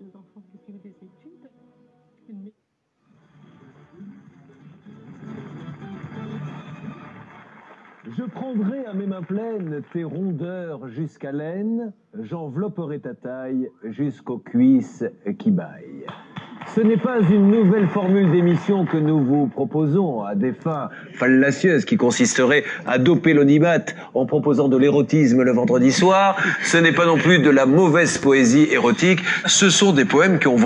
deux enfants qui suivent des études. Je prendrai à mes mains pleines tes rondeurs jusqu'à l'aine, j'envelopperai ta taille jusqu'aux cuisses qui baillent. Ce n'est pas une nouvelle formule d'émission que nous vous proposons à des fins fallacieuses qui consisterait à doper l'audimat en proposant de l'érotisme le vendredi soir. Ce n'est pas non plus de la mauvaise poésie érotique. Ce sont des poèmes qui ont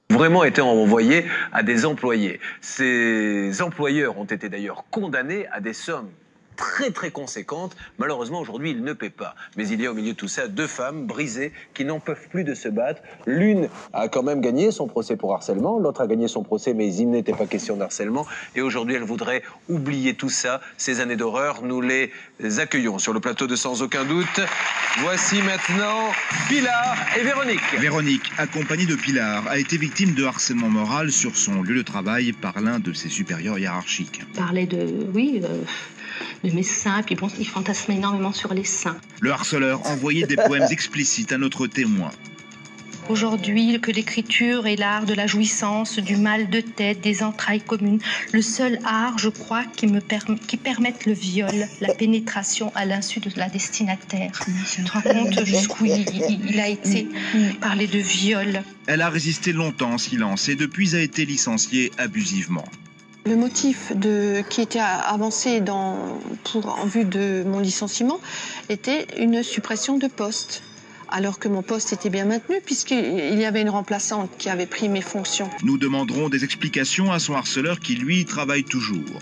vraiment été envoyés à des employés. Ces employeurs ont été d'ailleurs condamnés à des sommes très conséquentes. Malheureusement, aujourd'hui, ils ne paient pas. Mais il y a au milieu de tout ça deux femmes brisées qui n'en peuvent plus de se battre. L'une a quand même gagné son procès pour harcèlement, l'autre a gagné son procès, mais il n'était pas question d'harcèlement. Et aujourd'hui, elle voudrait oublier tout ça, ces années d'horreur. Nous les accueillons sur le plateau de Sans Aucun Doute. Voici maintenant Pilar et Véronique. Véronique, accompagnée de Pilar, a été victime de harcèlement moral sur son lieu de travail par l'un de ses supérieurs hiérarchiques. Parlait de mes seins, puis bon, il fantasmait énormément sur les seins. Le harceleur envoyait des poèmes explicites à notre témoin. Aujourd'hui, que l'écriture est l'art de la jouissance, du mal de tête, des entrailles communes. Le seul art, je crois, qui permette le viol, la pénétration à l'insu de la destinataire. Tu te rends compte jusqu'où il a été parlé de viol. Elle a résisté longtemps en silence et depuis a été licenciée abusivement. Le motif qui était avancé en vue de mon licenciement était une suppression de poste. Alors que mon poste était bien maintenu puisqu'il y avait une remplaçante qui avait pris mes fonctions. Nous demanderons des explications à son harceleur qui, lui, travaille toujours.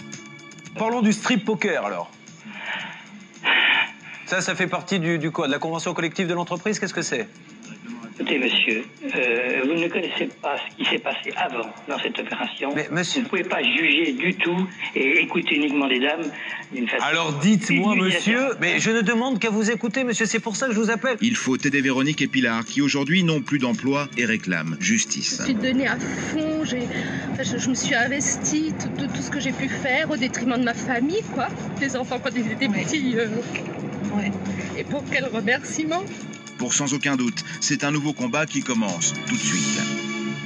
Parlons du strip poker alors. Ça fait partie du quoi? De la convention collective de l'entreprise? Qu'est-ce que c'est? Écoutez, monsieur, vous ne connaissez pas ce qui s'est passé avant dans cette opération. Mais monsieur... Vous ne pouvez pas juger du tout et écouter uniquement des dames d'une façon... Alors dites-moi, monsieur, mais je ne demande qu'à vous écouter, monsieur, c'est pour ça que je vous appelle. Il faut aider Véronique et Pilar, qui aujourd'hui n'ont plus d'emploi et réclament justice. Je suis donnée à fond, je me suis investie, tout ce que j'ai pu faire au détriment de ma famille, quoi. Les enfants quand ils étaient petits. Et pour quel remerciement? Pour Sans Aucun Doute, c'est un nouveau combat qui commence tout de suite.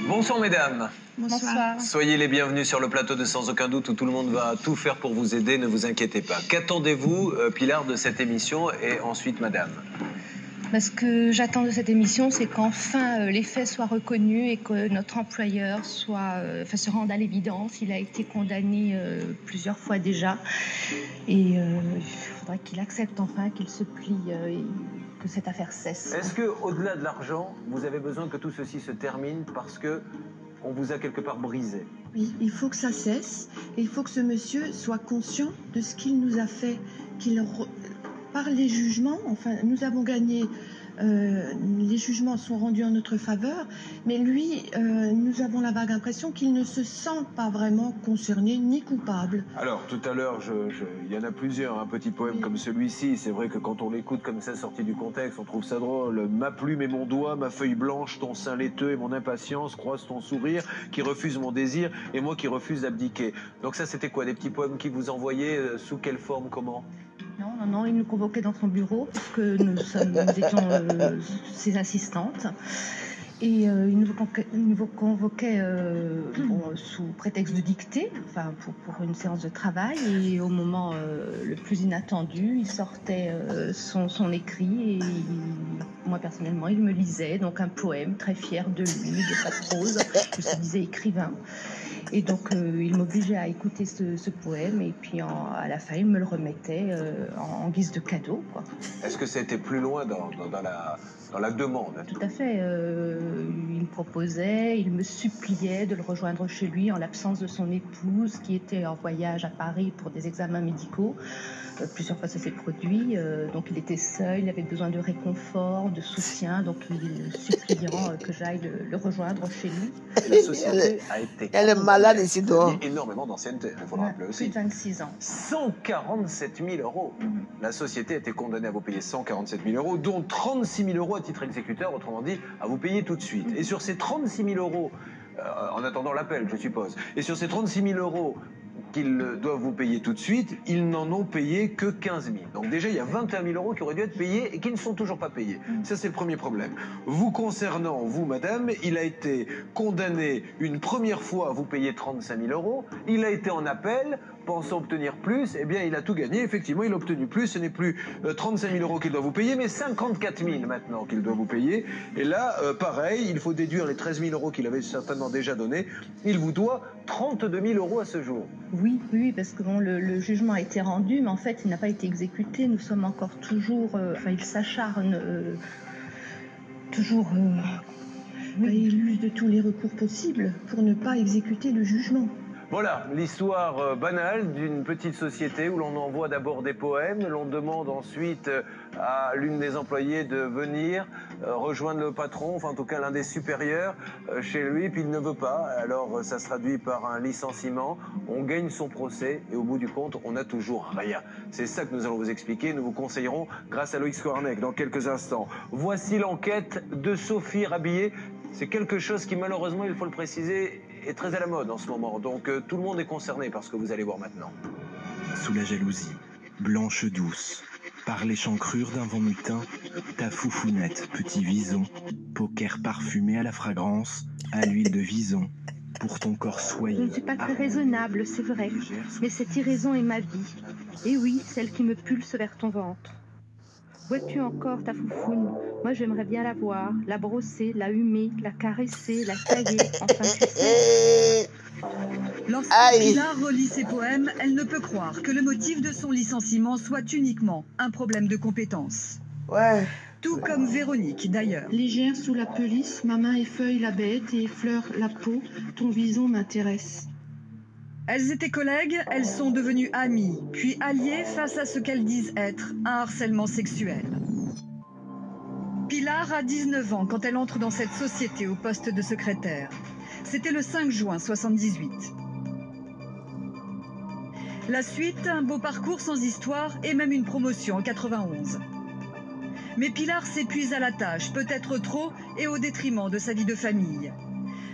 Bonsoir mesdames. Bonsoir. Soyez les bienvenus sur le plateau de Sans Aucun Doute où tout le monde va tout faire pour vous aider, ne vous inquiétez pas. Qu'attendez-vous, Pilar, de cette émission et ensuite madame? Ce que j'attends de cette émission, c'est qu'enfin les faits soient reconnus et que notre employeur se rende à l'évidence. Il a été condamné plusieurs fois déjà. Et il faudrait qu'il accepte enfin, qu'il se plie et que cette affaire cesse. Est-ce qu'au-delà de l'argent, vous avez besoin que tout ceci se termine parce que on vous a quelque part brisé? Oui, il faut que ça cesse. Et il faut que ce monsieur soit conscient de ce qu'il nous a fait, par les jugements, enfin, nous avons gagné, les jugements sont rendus en notre faveur, mais lui, nous avons la vague impression qu'il ne se sent pas vraiment concerné ni coupable. Alors, tout à l'heure, il y en a plusieurs, un petit poème comme celui-ci. C'est vrai que quand on l'écoute comme ça, sorti du contexte, on trouve ça drôle. Ma plume et mon doigt, ma feuille blanche, ton sein laiteux et mon impatience croisent ton sourire, qui refuse mon désir et moi qui refuse d'abdiquer. Donc ça, c'était quoi? Des petits poèmes qui vous envoyaient sous quelle forme, comment? Non, il nous convoquait dans son bureau, puisque nous étions ses assistantes. Et il nous convoquait sous prétexte de dictée, enfin pour une séance de travail. Et au moment le plus inattendu, il sortait son écrit et moi personnellement, il me lisait donc un poème, très fier de lui, de sa prose. Je me disais écrivain. Et donc, il m'obligeait à écouter ce poème et puis à la fin, il me le remettait en guise de cadeau, quoi. Est-ce que ça a été plus loin dans la demande? Tout à fait. Il me proposait, il me suppliait de le rejoindre chez lui en l'absence de son épouse qui était en voyage à Paris pour des examens médicaux. Plusieurs fois, ça s'est produit. Donc, il était seul, il avait besoin de réconfort, de soutien. Donc, il suppliant que j'aille le rejoindre chez lui. La société a été... Elle est malade ici dehors. Il y a énormément d'ancienneté, il faut le rappeler aussi. Plus de 26 ans. 147 000 euros. La société a été condamnée à vous payer 147 000 euros, dont 36 000 euros à titre exécuteur, autrement dit, à vous payer tout de suite. Et sur ces 36 000 euros, en attendant l'appel, je suppose, et sur ces 36 000 euros qu'ils doivent vous payer tout de suite, ils n'en ont payé que 15 000. Donc déjà, il y a 21 000 euros qui auraient dû être payés et qui ne sont toujours pas payés. Ça, c'est le premier problème. Vous concernant, vous, madame, il a été condamné une première fois à vous payer 35 000 euros. Il a été en appel, pensant obtenir plus. Eh bien, il a tout gagné. Effectivement, il a obtenu plus. Ce n'est plus 35 000 euros qu'il doit vous payer, mais 54 000 maintenant qu'il doit vous payer. Et là, pareil, il faut déduire les 13 000 euros qu'il avait certainement déjà donnés. Il vous doit 32 000 euros à ce jour. Oui, parce que bon, le jugement a été rendu, mais en fait, il n'a pas été exécuté. Nous sommes encore toujours... il s'acharne toujours... Il use de tous les recours possibles pour ne pas exécuter le jugement. Voilà, l'histoire banale d'une petite société où l'on envoie d'abord des poèmes, l'on demande ensuite à l'une des employées de venir rejoindre le patron, enfin en tout cas l'un des supérieurs chez lui, puis il ne veut pas, alors ça se traduit par un licenciement, on gagne son procès et au bout du compte, on n'a toujours rien. C'est ça que nous allons vous expliquer, nous vous conseillerons grâce à Loïc Skornek dans quelques instants. Voici l'enquête de Sophie Rabillet. C'est quelque chose qui malheureusement, il faut le préciser, est très à la mode en ce moment. Donc tout le monde est concerné par ce que vous allez voir maintenant. Sous la jalousie, blanche douce, par l'échancrure d'un vent mutin, ta foufounette, petit vison, poker parfumé à la fragrance, à l'huile de vison, pour ton corps soyeux. Je ne suis pas très raisonnable, c'est vrai, mais cette irraison est ma vie. Et oui, celle qui me pulse vers ton ventre. Vois-tu encore ta foufoune? Moi, j'aimerais bien la voir, la brosser, la humer, la caresser, la tailler, enfin, tu sais. Lorsque Pilar relit ses poèmes, elle ne peut croire que le motif de son licenciement soit uniquement un problème de compétence. Ouais. Tout comme Véronique, d'ailleurs. Légère sous la pelisse, ma main effeuille la bête et effleure la peau. Ton vison m'intéresse. Elles étaient collègues, elles sont devenues amies, puis alliées face à ce qu'elles disent être un harcèlement sexuel. Pilar a 19 ans quand elle entre dans cette société au poste de secrétaire. C'était le 5 juin 78. La suite, un beau parcours sans histoire et même une promotion en 91. Mais Pilar s'épuise à la tâche, peut-être trop et au détriment de sa vie de famille.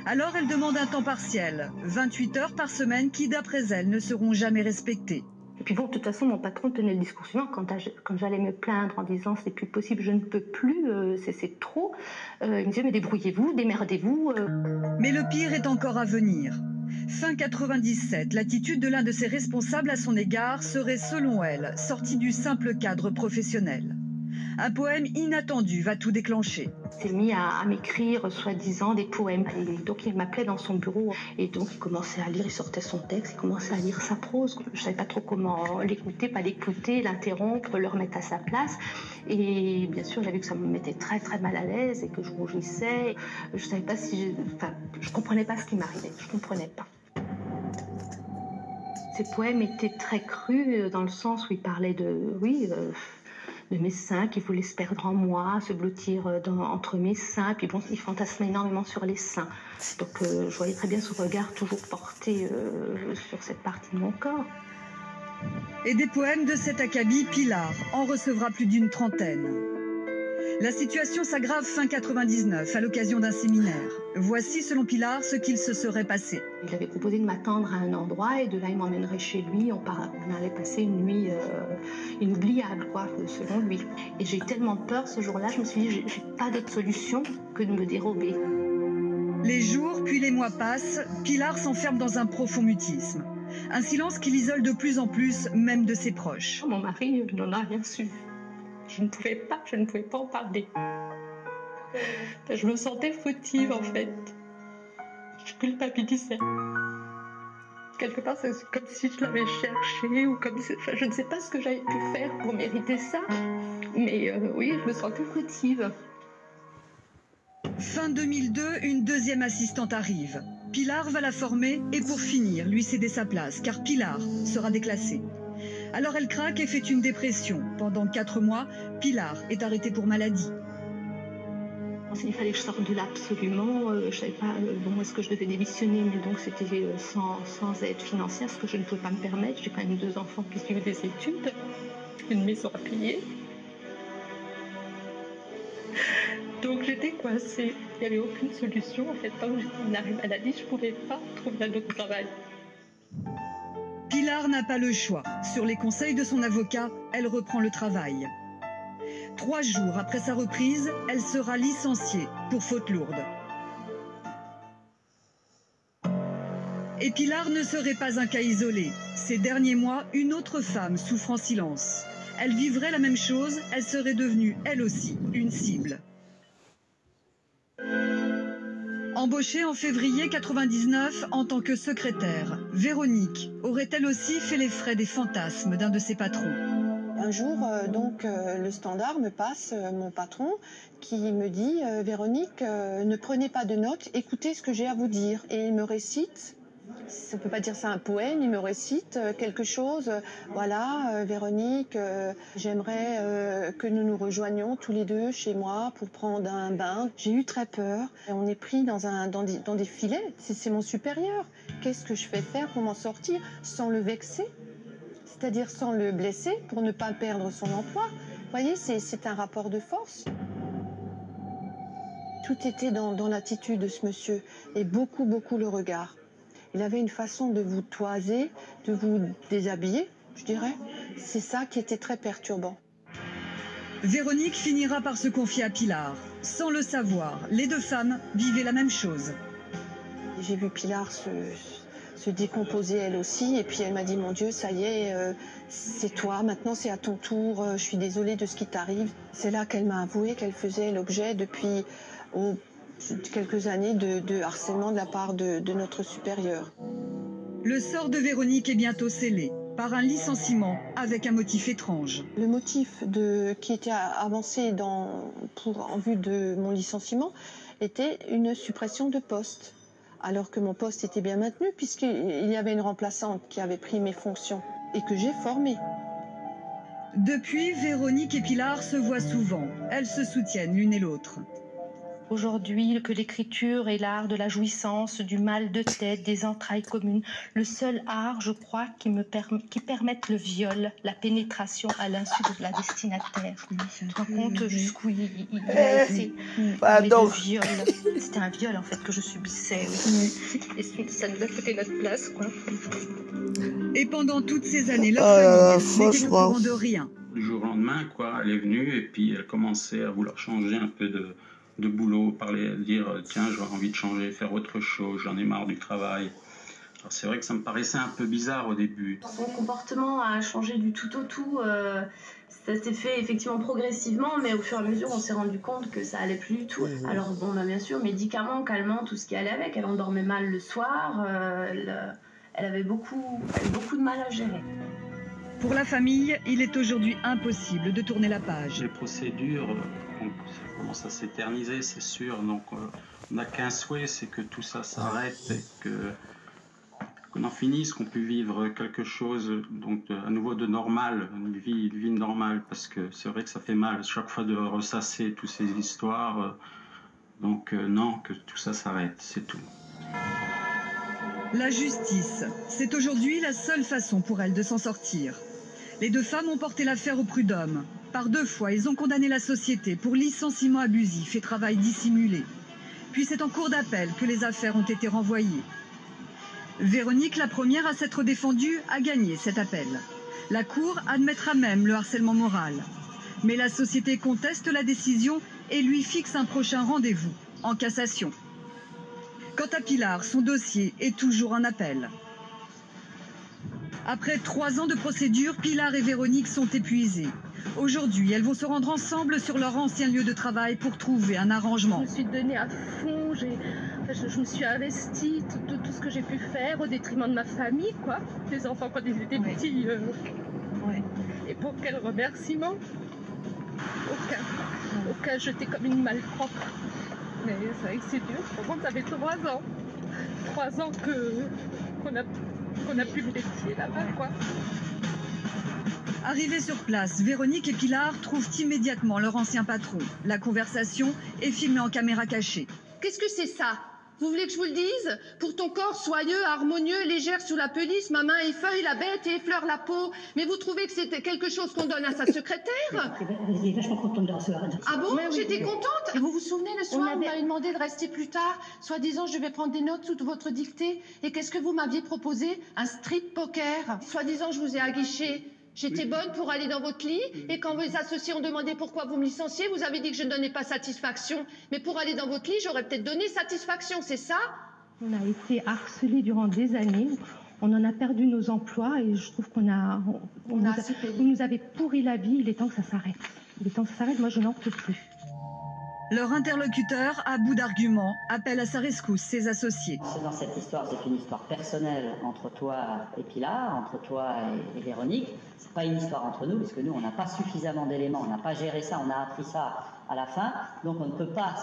Alors elle demande un temps partiel, 28 heures par semaine qui, d'après elle, ne seront jamais respectées. Et puis bon, de toute façon, mon patron tenait le discours suivant. Quand j'allais me plaindre en disant c'est plus possible, je ne peux plus, c'est trop, il me disait mais débrouillez-vous, démerdez-vous. Mais le pire est encore à venir. Fin 97, l'attitude de l'un de ses responsables à son égard serait, selon elle, sortie du simple cadre professionnel. Un poème inattendu va tout déclencher. Il s'est mis à m'écrire, soi-disant, des poèmes. Et donc, il m'appelait dans son bureau. Et donc, il commençait à lire, il sortait son texte, il commençait à lire sa prose. Je ne savais pas trop comment l'écouter, pas l'écouter, l'interrompre, le remettre à sa place. Et bien sûr, j'ai vu que ça me mettait très, très mal à l'aise et que je rougissais. Je ne savais pas si... je ne comprenais pas ce qui m'arrivait. Je ne comprenais pas. Ces poèmes étaient très crus dans le sens où il parlait de... de mes seins, qui voulaient se perdre en moi, se blottir entre mes seins. Puis bon, il fantasmait énormément sur les seins. Donc je voyais très bien son regard toujours porté sur cette partie de mon corps. Et des poèmes de cet acabit, Pilar en recevra plus d'une trentaine. La situation s'aggrave fin 99 à l'occasion d'un séminaire. Voici, selon Pilar, ce qu'il se serait passé. Il avait proposé de m'attendre à un endroit et de là, il m'emmènerait chez lui. On allait passer une nuit inoubliable, quoi, selon lui. Et j'ai eu tellement peur ce jour-là, je me suis dit, j'ai pas d'autre solution que de me dérober. Les jours puis les mois passent, Pilar s'enferme dans un profond mutisme. Un silence qui l'isole de plus en plus, même de ses proches. Mon mari n'en a rien su. Je ne pouvais pas en parler. Je me sentais fautive, en fait. Je culpabilisais. Quelque part, c'est comme si je l'avais cherché, ou comme si... je ne sais pas ce que j'avais pu faire pour mériter ça. Mais oui, je me sentais fautive. Fin 2002, une deuxième assistante arrive. Pilar va la former et pour finir, lui céder sa place, car Pilar sera déclassée. Alors elle craque et fait une dépression. Pendant 4 mois, Pilar est arrêtée pour maladie. Il fallait que je sorte de là absolument. Je ne savais pas est-ce que je devais démissionner, mais donc c'était sans aide financière, ce que je ne pouvais pas me permettre. J'ai quand même 2 enfants qui suivent des études, une maison à payer. Donc j'étais coincée. Il n'y avait aucune solution. En fait, tant que j'étais en arrêt maladie, je ne pouvais pas trouver un autre travail. Pilar n'a pas le choix. Sur les conseils de son avocat, elle reprend le travail. 3 jours après sa reprise, elle sera licenciée pour faute lourde. Et Pilar ne serait pas un cas isolé. Ces derniers mois, une autre femme souffre en silence. Elle vivrait la même chose, elle serait devenue, elle aussi, une cible. Embauchée en février 99 en tant que secrétaire, Véronique aurait-elle aussi fait les frais des fantasmes d'un de ses patrons? Un jour, le Standard me passe mon patron qui me dit « Véronique, ne prenez pas de notes, écoutez ce que j'ai à vous dire ». Et il me récite, on ne peut pas dire ça un poème, il me récite quelque chose. Voilà, Véronique, j'aimerais que nous nous rejoignions tous les deux chez moi pour prendre un bain. J'ai eu très peur. On est pris dans des filets, c'est mon supérieur. Qu'est-ce que je fais faire pour m'en sortir sans le vexer ? C'est-à-dire sans le blesser pour ne pas perdre son emploi. Vous voyez, c'est un rapport de force. Tout était dans l'attitude de ce monsieur et beaucoup le regard. Il avait une façon de vous toiser, de vous déshabiller, je dirais. C'est ça qui était très perturbant. Véronique finira par se confier à Pilar. Sans le savoir, les deux femmes vivaient la même chose. J'ai vu Pilar se décomposer elle aussi, et puis elle m'a dit « Mon Dieu, ça y est, c'est toi, maintenant c'est à ton tour, je suis désolée de ce qui t'arrive ». C'est là qu'elle m'a avoué qu'elle faisait l'objet depuis quelques années de harcèlement de la part de notre supérieur. Le sort de Véronique est bientôt scellé par un licenciement avec un motif étrange. Le motif qui était avancé en vue de mon licenciement était une suppression de poste. Alors que mon poste était bien maintenu, puisqu'il y avait une remplaçante qui avait pris mes fonctions et que j'ai formée. Depuis, Véronique et Pilar se voient souvent. Elles se soutiennent l'une et l'autre. Aujourd'hui, que l'écriture est l'art de la jouissance, du mal de tête, des entrailles communes. Le seul art, je crois, qui permette le viol, la pénétration à l'insu de la destinataire. Tu te rends compte jusqu'où il a été Pardon. viol. C'était un viol, en fait, que je subissais. Oui. Et ça nous a coûté notre place, quoi. Et pendant toutes ces années, leur famille n'était au courant de rien. Du jour au lendemain, quoi, elle est venue et puis elle commençait à vouloir changer un peu de boulot, parler, dire tiens, j'aurais envie de changer, faire autre chose, j'en ai marre du travail. Alors c'est vrai que ça me paraissait un peu bizarre au début. Son comportement a changé du tout au tout. Ça s'est fait effectivement progressivement, mais au fur et à mesure, on s'est rendu compte que ça allait plus du tout. Alors bon, bien sûr, médicaments, calmants, tout ce qui allait avec. Elle endormait mal le soir. Elle avait beaucoup de mal à gérer. Pour la famille, il est aujourd'hui impossible de tourner la page. Les procédures, ça commence à s'éterniser, c'est sûr. Donc on n'a qu'un souhait, c'est que tout ça s'arrête et qu'on en finisse, qu'on puisse vivre quelque chose donc à nouveau de normal, une vie normale, parce que c'est vrai que ça fait mal chaque fois de ressasser toutes ces histoires. Donc non, que tout ça s'arrête, c'est tout. La justice, c'est aujourd'hui la seule façon pour elle de s'en sortir. Les deux femmes ont porté l'affaire au prud'homme. Par 2 fois, ils ont condamné la société pour licenciement abusif et travail dissimulé. Puis c'est en cour d'appel que les affaires ont été renvoyées. Véronique, la première à s'être défendue, a gagné cet appel. La cour admettra même le harcèlement moral. Mais la société conteste la décision et lui fixe un prochain rendez-vous, en cassation. Quant à Pilar, son dossier est toujours en appel. Après 3 ans de procédure, Pilar et Véronique sont épuisées. Aujourd'hui, elles vont se rendre ensemble sur leur ancien lieu de travail pour trouver un arrangement. Je me suis donnée à fond, je me suis investie, tout ce que j'ai pu faire au détriment de ma famille, quoi. Les enfants quand ils étaient petits. Et pour quel remerciement? Aucun jeté comme une malpropre. Mais c'est vrai que c'est dur. Par contre, ça fait 3 ans. 3 ans qu'on a plus le métier là-bas, quoi. Arrivées sur place, Véronique et Pilar trouvent immédiatement leur ancien patron. La conversation est filmée en caméra cachée. Qu'est-ce que c'est ça? Vous voulez que je vous le dise? Pour ton corps soyeux, harmonieux, légère sous la pelisse, ma main effeuille la bête et effleure la peau. Mais vous trouvez que c'est quelque chose qu'on donne à sa secrétaire? Elle est vachement contente de recevoir. Ah bon? J'étais contente. Vous vous souvenez le soir, vous m'avez demandé de rester plus tard. Soi-disant, je vais prendre des notes sous votre dictée. Et qu'est-ce que vous m'aviez proposé? Un strip poker. Soi-disant, je vous ai aguiché. J'étais bonne pour aller dans votre lit, et quand vos associés ont demandé pourquoi vous me licenciez, vous avez dit que je ne donnais pas satisfaction. Mais pour aller dans votre lit, j'aurais peut-être donné satisfaction, c'est ça? On a été harcelés durant des années. On en a perdu nos emplois et je trouve qu'on nous avait pourri la vie. Il est temps que ça s'arrête. Il est temps que ça s'arrête. Moi, je n'en peux plus. Leur interlocuteur, à bout d'arguments, appelle à sa rescousse ses associés. Dans cette histoire, c'est une histoire personnelle entre toi et Pilar, entre toi et Véronique. C'est pas une histoire entre nous, parce que nous, on n'a pas suffisamment d'éléments, on n'a pas géré ça, on a appris ça à la fin. Donc on ne peut pas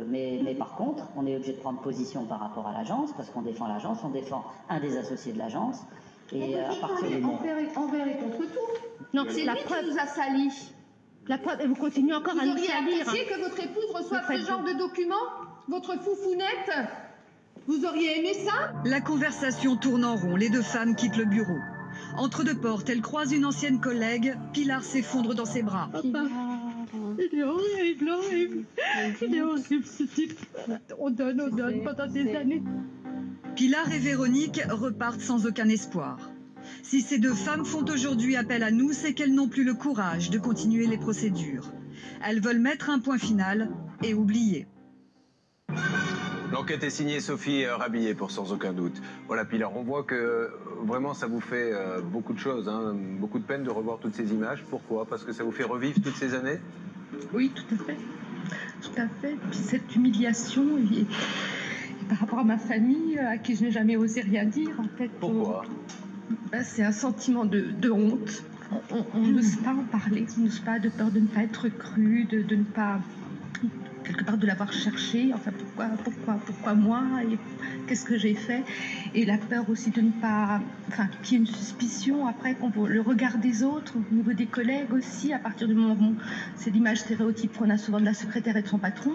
mais par contre, on est obligé de prendre position par rapport à l'agence, parce qu'on défend l'agence, on défend un des associés de l'agence. Et à partir du moment... Envers et contre tout. Non, c'est la preuve nous a sali. La preuve, et vous continuez encore à nous salir. Vous auriez apprécié que votre épouse reçoive ce genre de document? Votre foufounette? Vous auriez aimé ça? La conversation tourne en rond, les deux femmes quittent le bureau. Entre deux portes, elles croisent une ancienne collègue. Pilar s'effondre dans ses bras. Papa, il est horrible. Il est horrible ce type. On donne pendant des années. Pilar et Véronique repartent sans aucun espoir. Si ces deux femmes font aujourd'hui appel à nous, c'est qu'elles n'ont plus le courage de continuer les procédures. Elles veulent mettre un point final et oublier. L'enquête est signée Sophie Rabillet pour Sans Aucun Doute. Voilà, Pilar, on voit que vraiment ça vous fait beaucoup de choses, hein, beaucoup de peine de revoir toutes ces images. Pourquoi? Parce que ça vous fait revivre toutes ces années? Oui, tout à fait. Tout à fait. Puis cette humiliation et par rapport à ma famille, à qui je n'ai jamais osé rien dire, en fait. Pourquoi? C'est un sentiment de honte. On n'ose pas en parler, on n'ose pas, de peur de ne pas être cru, de ne pas, quelque part, de l'avoir cherché. Enfin, pourquoi moi, et qu'est-ce que j'ai fait? Et la peur aussi de ne pas, enfin, qu'il y ait une suspicion après, le regard des autres, au niveau des collègues aussi, à partir du moment où c'est l'image stéréotype qu'on a souvent de la secrétaire et de son patron.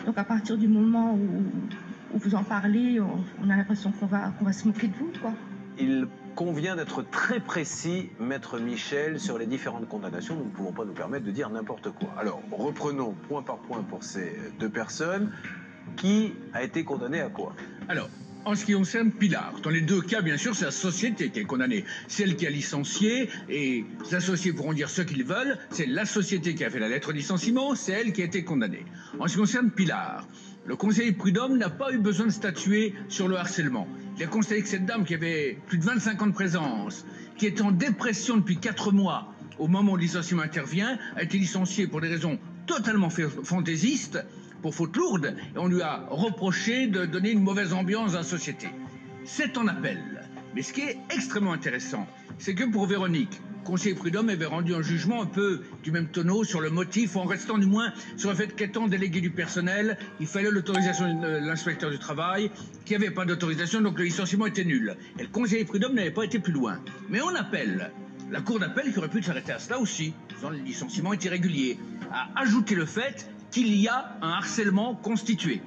Donc à partir du moment où vous en parlez, on a l'impression qu'on va se moquer de vous, quoi. Il convient d'être très précis, Maître Michel, sur les différentes condamnations. Nous ne pouvons pas nous permettre de dire n'importe quoi. Alors, reprenons point par point pour ces deux personnes. Qui a été condamné à quoi? Alors, en ce qui concerne Pilar, dans les deux cas, bien sûr, c'est la société qui est condamnée. Celle qui a licencié, et les associés pourront dire ce qu'ils veulent, c'est la société qui a fait la lettre de licenciement, c'est elle qui a été condamnée. En ce qui concerne Pilar, le conseiller prud'homme n'a pas eu besoin de statuer sur le harcèlement. Il a constaté que cette dame qui avait plus de 25 ans de présence, qui est en dépression depuis 4 mois, au moment où le licenciement intervient, a été licenciée pour des raisons totalement fantaisistes, pour faute lourde, et on lui a reproché de donner une mauvaise ambiance dans la société. C'est en appel. Mais ce qui est extrêmement intéressant, c'est que pour Véronique, le conseiller prud'homme avait rendu un jugement un peu du même tonneau sur le motif, en restant du moins sur le fait qu'étant délégué du personnel, il fallait l'autorisation de l'inspecteur du travail, qu'il n'y avait pas d'autorisation, donc le licenciement était nul. Et le conseiller prud'homme n'avait pas été plus loin. Mais on appelle. La cour d'appel, qui aurait pu s'arrêter à cela aussi, disant le licenciement est irrégulier, a ajouté le fait qu'il y a un harcèlement constitué.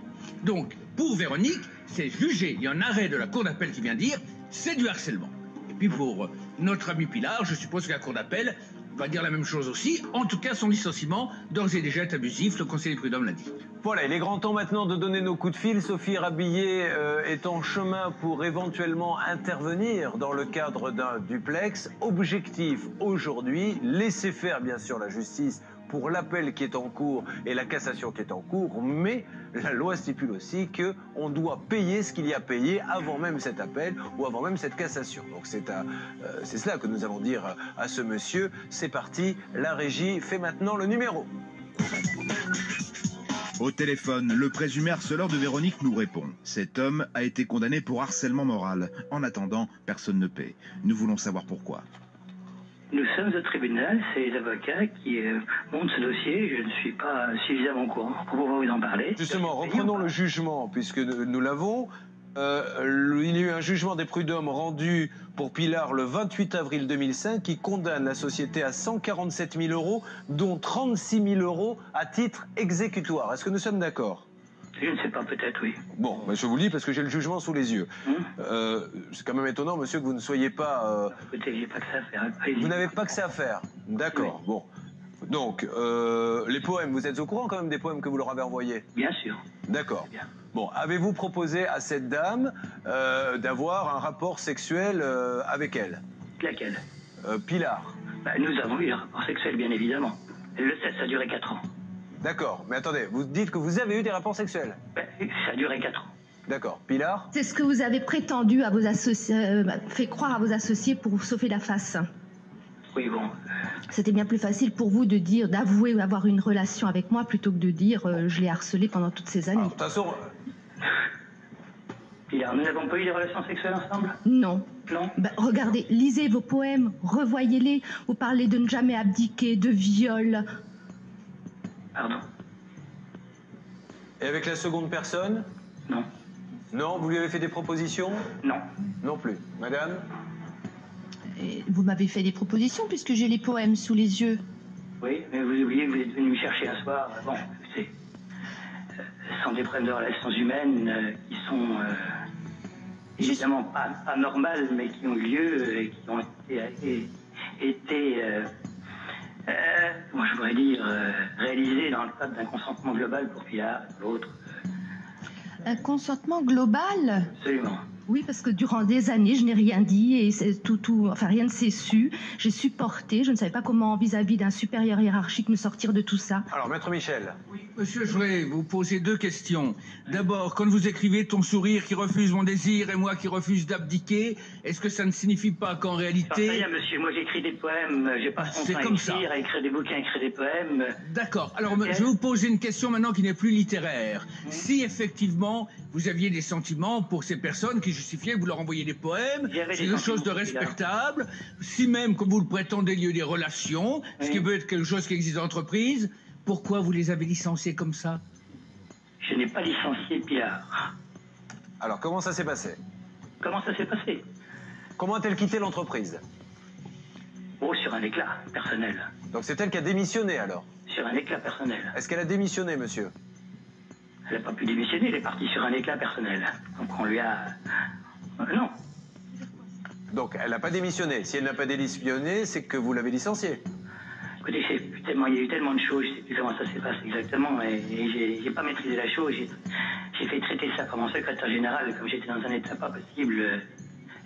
Donc, pour Véronique, c'est jugé. Il y a un arrêt de la cour d'appel qui vient dire c'est du harcèlement. Et puis pour notre ami Pilar, je suppose que la cour d'appel va dire la même chose aussi. En tout cas, son licenciement, d'ores et déjà, est abusif. Le conseiller prud'homme l'a dit. Voilà, il est grand temps maintenant de donner nos coups de fil. Sophie Rabillet est en chemin pour éventuellement intervenir dans le cadre d'un duplex. Objectif aujourd'hui, laisser faire bien sûr la justice pour l'appel qui est en cours et la cassation qui est en cours, mais la loi stipule aussi qu'on doit payer ce qu'il y a payé avant même cet appel ou avant même cette cassation. Donc c'est cela que nous allons dire à ce monsieur. C'est parti, la régie fait maintenant le numéro. Au téléphone, le présumé harceleur de Véronique nous répond. Cet homme a été condamné pour harcèlement moral. En attendant, personne ne paie. Nous voulons savoir pourquoi. Nous sommes au tribunal, c'est les avocats qui montent ce dossier. Je ne suis pas suffisamment au courant pour pouvoir vous en parler. Justement, reprenons le jugement, puisque nous l'avons. Il y a eu un jugement des prud'hommes rendu pour Pilar le 28 avril 2005 qui condamne la société à 147 000 €, dont 36 000 € à titre exécutoire. Est-ce que nous sommes d'accord? Je ne sais pas, peut-être, oui. Bon, ben, je vous le dis parce que j'ai le jugement sous les yeux. C'est quand même étonnant, monsieur, que vous ne soyez pas... Écoutez, j'ai pas que ça à faire. Vous n'avez pas que ça à faire. D'accord, bon. Donc, les poèmes, vous êtes au courant quand même des poèmes que vous leur avez envoyés? Bien sûr. D'accord. Bon, avez-vous proposé à cette dame d'avoir un rapport sexuel avec elle? Laquelle? Pilar. Bah, nous avons eu un rapport sexuel, bien évidemment. Elle le sait, ça a duré 4 ans. D'accord, mais attendez, vous dites que vous avez eu des rapports sexuels? Bah, ça a duré 4 ans. D'accord. Pilar? C'est ce que vous avez prétendu à vos associés, fait croire à vos associés pour vous sauver la face. Oui, bon. C'était bien plus facile pour vous de dire, d'avouer avoir une relation avec moi plutôt que de dire je l'ai harcelé pendant toutes ces années. De toute façon... Pilar, nous n'avons pas eu des relations sexuelles ensemble? Non. Non. Bah, regardez, lisez vos poèmes, revoyez-les. Vous parlez de ne jamais abdiquer, de viol. Pardon. Et avec la seconde personne? Non. Non, vous lui avez fait des propositions? Non. Non plus. Madame? Et vous m'avez fait des propositions puisque j'ai les poèmes sous les yeux. Oui, mais vous oubliez que vous êtes venu me chercher un soir. Bon, c'est... Ce sont des problèmes de relations humaines qui sont évidemment pas normales, mais qui ont eu lieu et qui ont été comment je pourrais dire, réalisées dans le cadre d'un consentement global pour Pilar et pour l'autre. Un consentement global? Absolument. Oui, parce que durant des années, je n'ai rien dit et enfin rien ne s'est su. J'ai supporté, je ne savais pas comment, vis-à-vis d'un supérieur hiérarchique, me sortir de tout ça. Alors, maître Michel. Oui, monsieur, je voudrais vous poser 2 questions. D'abord, quand vous écrivez ton sourire qui refuse mon désir et moi qui refuse d'abdiquer, est-ce que ça ne signifie pas qu'en réalité... Rien, monsieur, moi j'écris des poèmes, j'ai pas son temps à écrire des bouquins, écrire des poèmes. D'accord, alors je vais vous poser une question maintenant qui n'est plus littéraire. Si effectivement vous aviez des sentiments pour ces personnes qui justifiaient que vous leur envoyiez des poèmes, c'est quelque chose de respectable, si même, comme vous le prétendez, il y a eu des relations, ce qui peut être quelque chose qui existe dans l'entreprise, pourquoi vous les avez licenciés comme ça? Je n'ai pas licencié Pilar. Alors, comment ça s'est passé? Comment ça s'est passé? Comment a-t-elle quitté l'entreprise? Oh, sur un éclat personnel. Donc c'est elle qui a démissionné, alors? Sur un éclat personnel. Est-ce qu'elle a démissionné, monsieur? Elle n'a pas pu démissionner, elle est partie sur un éclat personnel. Donc on lui a... non. Donc elle n'a pas démissionné. Si elle n'a pas démissionné, c'est que vous l'avez licenciée. Écoutez, il y a eu tellement de choses, je ne sais plus comment ça s'est passé exactement, et j'ai pas maîtrisé la chose. J'ai fait traiter ça comme mon secrétaire général, comme j'étais dans un état pas possible,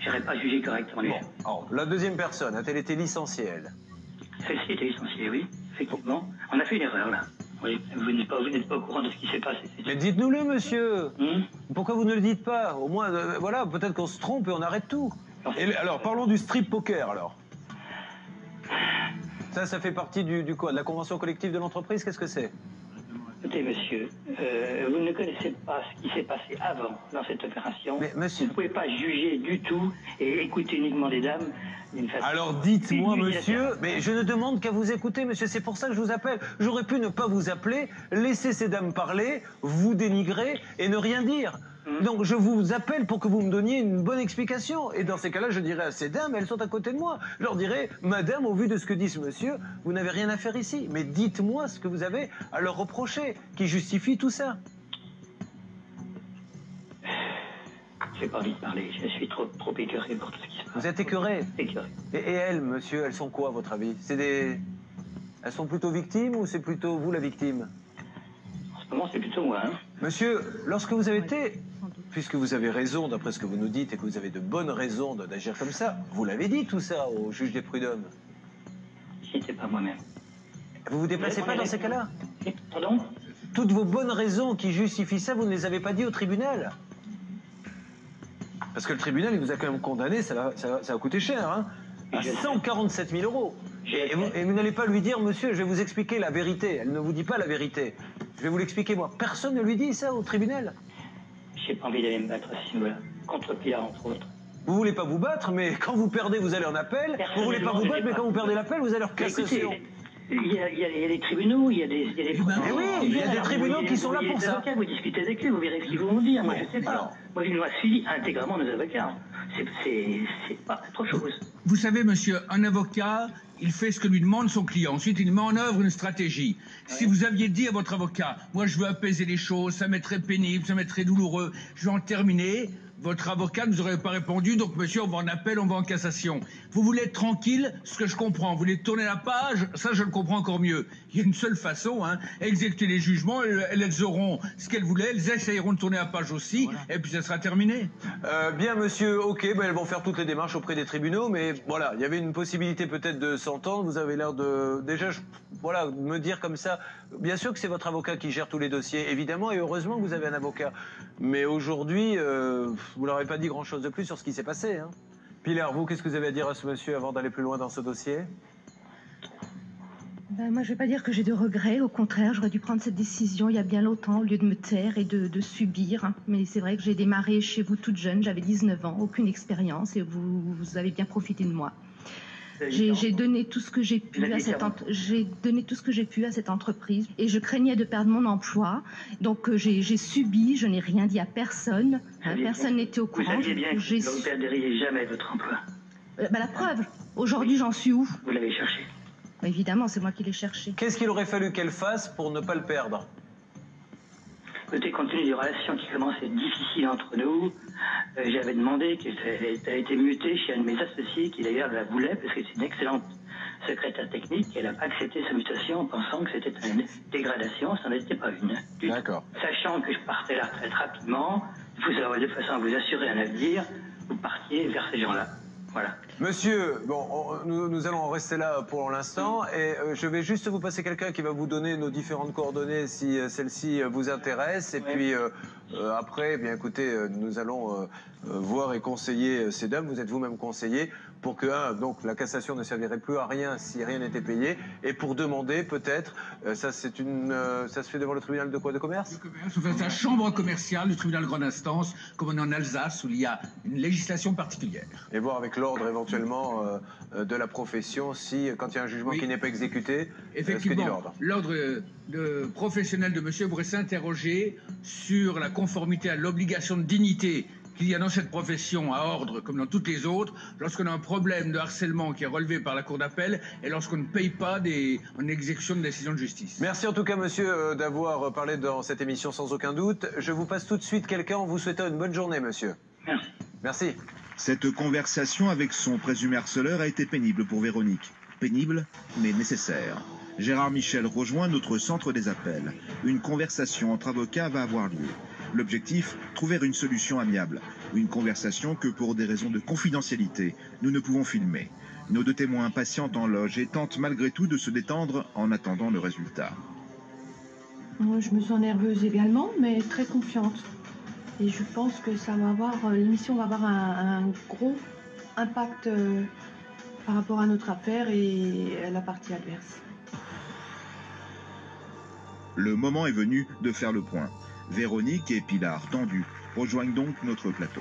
j'aurais pas jugé correctement les choses. Alors, la deuxième personne, a-t-elle été licenciée, elle? Celle-ci était licenciée, oui, effectivement. On a fait une erreur, là. Oui, vous n'êtes pas au courant de ce qui s'est passé. Mais dites-nous-le, monsieur. Pourquoi vous ne le dites pas? Au moins, voilà, peut-être qu'on se trompe et on arrête tout. Et, alors, parlons du strip poker, alors. Ça fait partie du quoi? De la convention collective de l'entreprise? Qu'est-ce que c'est? Écoutez, monsieur, vous ne connaissez pas ce qui s'est passé avant dans cette opération. Mais monsieur... Vous ne pouvez pas juger du tout et écouter uniquement les dames d'une façon... Alors dites-moi, monsieur, mais je ne demande qu'à vous écouter, monsieur, c'est pour ça que je vous appelle. J'aurais pu ne pas vous appeler, laisser ces dames parler, vous dénigrer et ne rien dire. Donc je vous appelle pour que vous me donniez une bonne explication. Et dans ces cas-là, je dirais à ces dames, elles sont à côté de moi. Je leur dirais, madame, au vu de ce que dit ce monsieur, vous n'avez rien à faire ici. Mais dites-moi ce que vous avez à leur reprocher, qui justifie tout ça. J'ai pas envie de parler, je suis trop écœuré pour tout ce qui se passe. Vous êtes écœuré? Écœuré. Et elles, monsieur, elles sont quoi, à votre avis? Elles sont plutôt victimes ou c'est plutôt vous la victime? En ce moment, c'est plutôt moi, hein. Monsieur, lorsque vous avez été, puisque vous avez raison d'après ce que vous nous dites et que vous avez de bonnes raisons d'agir comme ça, vous l'avez dit tout ça au juge des prud'hommes. C'était pas moi-même. Vous vous déplacez pas dans ces cas-là? Pardon? Toutes vos bonnes raisons qui justifient ça, vous ne les avez pas dit au tribunal? Parce que le tribunal, il vous a quand même condamné, ça a coûté cher, hein, à 147 000 euros. Et vous n'allez pas lui dire, monsieur, je vais vous expliquer la vérité. Elle ne vous dit pas la vérité. Je vais vous l'expliquer, moi. Personne ne lui dit ça au tribunal. J'ai pas envie d'aller me battre à ce niveau-là. Contre Pilar, entre autres. Vous voulez pas vous battre, mais quand vous perdez, vous allez en appel. Vous voulez pas vous battre, mais quand vous perdez l'appel, vous allez en cassation. Il y a des tribunaux, il y a des Mais oui, il y a des tribunaux qui sont là pour ça. Vous discutez avec eux, vous verrez ce qu'ils vont vous dire. Moi, je sais pas. Moi, je dois suivre intégralement nos avocats. C'est pas autre chose. Vous savez, monsieur, un avocat il fait ce que lui demande son client. Ensuite, il met en œuvre une stratégie. Si vous aviez dit à votre avocat, moi je veux apaiser les choses, ça m'est très pénible, ça m'est très douloureux, je vais en terminer, votre avocat ne vous aurait pas répondu, donc monsieur, on va en appel, on va en cassation. Vous voulez être tranquille, ce que je comprends. Vous voulez tourner la page, ça je le comprends encore mieux. Il y a une seule façon, exécuter les jugements, elles auront ce qu'elles voulaient, elles essayeront de tourner la page aussi, voilà. Et puis ça sera terminé. Bien monsieur, ok, elles vont faire toutes les démarches auprès des tribunaux, mais voilà, il y avait une possibilité peut-être de s'entendre, vous avez l'air de, déjà, voilà, me dire comme ça, bien sûr que c'est votre avocat qui gère tous les dossiers, évidemment, et heureusement que vous avez un avocat. Mais aujourd'hui, vous leur avez pas dit grand-chose de plus sur ce qui s'est passé. Pilar, vous, qu'est-ce que vous avez à dire à ce monsieur avant d'aller plus loin dans ce dossier? Moi, je ne vais pas dire que j'ai de regrets. Au contraire, j'aurais dû prendre cette décision il y a bien longtemps, au lieu de me taire et de subir. Mais c'est vrai que j'ai démarré chez vous toute jeune, j'avais 19 ans, aucune expérience, et vous avez bien profité de moi. J'ai donné tout ce que j'ai pu à cette entreprise et je craignais de perdre mon emploi. Donc j'ai subi, je n'ai rien dit à personne. Personne n'était au courant. Vous saviez bien que vous ne perdriez jamais votre emploi. La preuve, aujourd'hui j'en suis où? Vous l'avez cherché. Évidemment, c'est moi qui l'ai cherché. Qu'est-ce qu'il aurait fallu qu'elle fasse pour ne pas le perdre? Écoutez, compte tenu des relations qui commencent à être difficiles entre nous, j'avais demandé qu'elle ait été mutée chez un de mes associés qui d'ailleurs la voulait parce que c'est une excellente secrétaire technique. Elle a accepté sa mutation en pensant que c'était une dégradation, ça n'en était pas une. D'accord. Sachant que je partais à la retraite rapidement, de façon à vous assurer un avenir, vous partiez vers ces gens-là. Voilà. Monsieur, bon, nous allons en rester là pour l'instant et je vais juste vous passer quelqu'un qui va vous donner nos différentes coordonnées si celles-ci vous intéressent et puis après, bien écoutez, nous allons voir et conseiller ces dames, vous êtes vous-même conseiller pour que donc la cassation ne servirait plus à rien si rien n'était payé et pour demander peut-être, ça se fait devant le tribunal de quoi, de commerce? De commerce, enfin, c'est la chambre commerciale du tribunal de grande instance, comme on est en Alsace où il y a une législation particulière. Et voir avec l'ordre éventuellement de la profession si, quand il y a un jugement qui n'est pas exécuté, effectivement, ce que dit l'ordre. L'ordre professionnel de monsieur pourrait s'interroger sur la conformité à l'obligation de dignité qu'il y a dans cette profession à ordre, comme dans toutes les autres, lorsqu'on a un problème de harcèlement qui est relevé par la cour d'appel et lorsqu'on ne paye pas en exécution de décision de justice. Merci en tout cas, monsieur, d'avoir parlé dans cette émission sans aucun doute. Je vous passe tout de suite quelqu'un en vous souhaitant une bonne journée, monsieur. Merci. Merci. Cette conversation avec son présumé harceleur a été pénible pour Véronique. Pénible, mais nécessaire. Gérard Michel rejoint notre centre des appels. Une conversation entre avocats va avoir lieu. L'objectif, trouver une solution amiable. Une conversation que, pour des raisons de confidentialité, nous ne pouvons filmer. Nos deux témoins patientent en loge et tentent malgré tout de se détendre en attendant le résultat. Moi, je me sens nerveuse également, mais très confiante. Et je pense que l'émission va avoir un gros impact par rapport à notre affaire et à la partie adverse. Le moment est venu de faire le point. Véronique et Pilar, tendus, rejoignent donc notre plateau.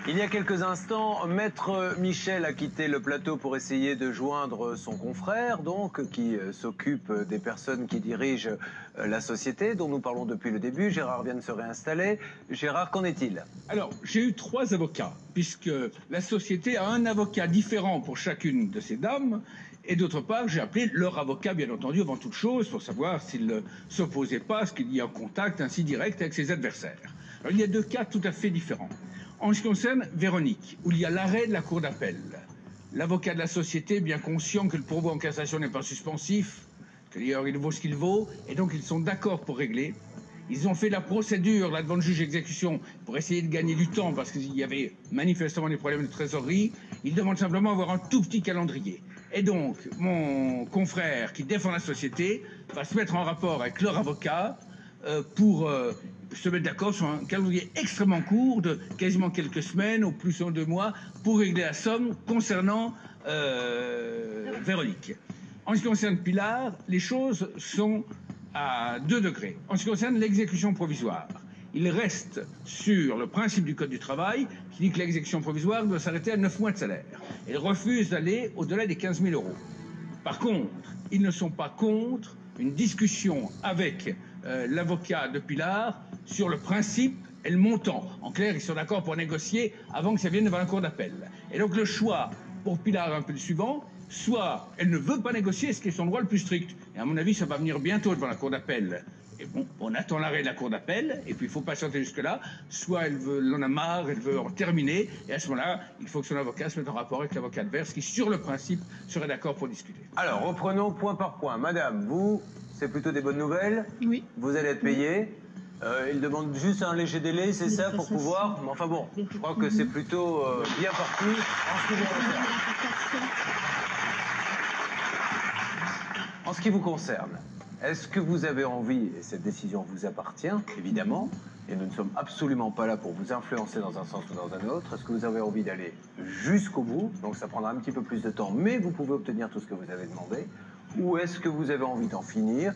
Il y a quelques instants, Maître Michel a quitté le plateau pour essayer de joindre son confrère, donc, qui s'occupe des personnes qui dirigent la société, dont nous parlons depuis le début. Gérard vient de se réinstaller. Gérard, qu'en est-il? Alors, j'ai eu 3 avocats, puisque la société a un avocat différent pour chacune de ces dames. Et d'autre part, j'ai appelé leur avocat, bien entendu, avant toute chose, pour savoir s'il ne s'opposait pas à ce qu'il y ait un contact ainsi direct avec ses adversaires. Alors, il y a 2 cas tout à fait différents. En ce qui concerne Véronique, où il y a l'arrêt de la cour d'appel, l'avocat de la société, bien conscient que le pourvoi en cassation n'est pas suspensif, que d'ailleurs il vaut ce qu'il vaut, et donc ils sont d'accord pour régler. Ils ont fait la procédure là devant le juge d'exécution pour essayer de gagner du temps parce qu'il y avait manifestement des problèmes de trésorerie. Ils demandent simplement avoir un tout petit calendrier. Et donc, mon confrère qui défend la société va se mettre en rapport avec leur avocat pour se mettre d'accord sur un calendrier extrêmement court de quasiment quelques semaines, au plus en 2 mois, pour régler la somme concernant Véronique. En ce qui concerne Pilar, les choses sont à 2 degrés. En ce qui concerne l'exécution provisoire, il reste sur le principe du Code du travail qui dit que l'exécution provisoire doit s'arrêter à 9 mois de salaire. Il refuse d'aller au-delà des 15 000 €. Par contre, ils ne sont pas contre une discussion avec l'avocat de Pilar sur le principe et le montant. En clair, ils sont d'accord pour négocier avant que ça vienne devant la cour d'appel. Et donc le choix pour Pilar est un peu le suivant. soit elle ne veut pas négocier, ce qui est son droit le plus strict. Et à mon avis, ça va venir bientôt devant la cour d'appel. Et bon, on attend l'arrêt de la cour d'appel, et puis il faut patienter jusque-là. Soit elle en a marre, elle veut en terminer, et à ce moment-là, il faut que son avocat se mette en rapport avec l'avocat adverse, qui, sur le principe, serait d'accord pour discuter. Alors, reprenons point par point. Madame, vous, c'est plutôt des bonnes nouvelles. Oui. Vous allez être payée. Il demande juste un léger délai, c'est ça, pour pouvoir... Mais enfin bon, je crois que c'est plutôt bien parti en ce qui vous concerne. En ce qui vous concerne, est-ce que vous avez envie, et cette décision vous appartient, évidemment, et nous ne sommes absolument pas là pour vous influencer dans un sens ou dans un autre, est-ce que vous avez envie d'aller jusqu'au bout, donc ça prendra un petit peu plus de temps, mais vous pouvez obtenir tout ce que vous avez demandé, ou est-ce que vous avez envie d'en finir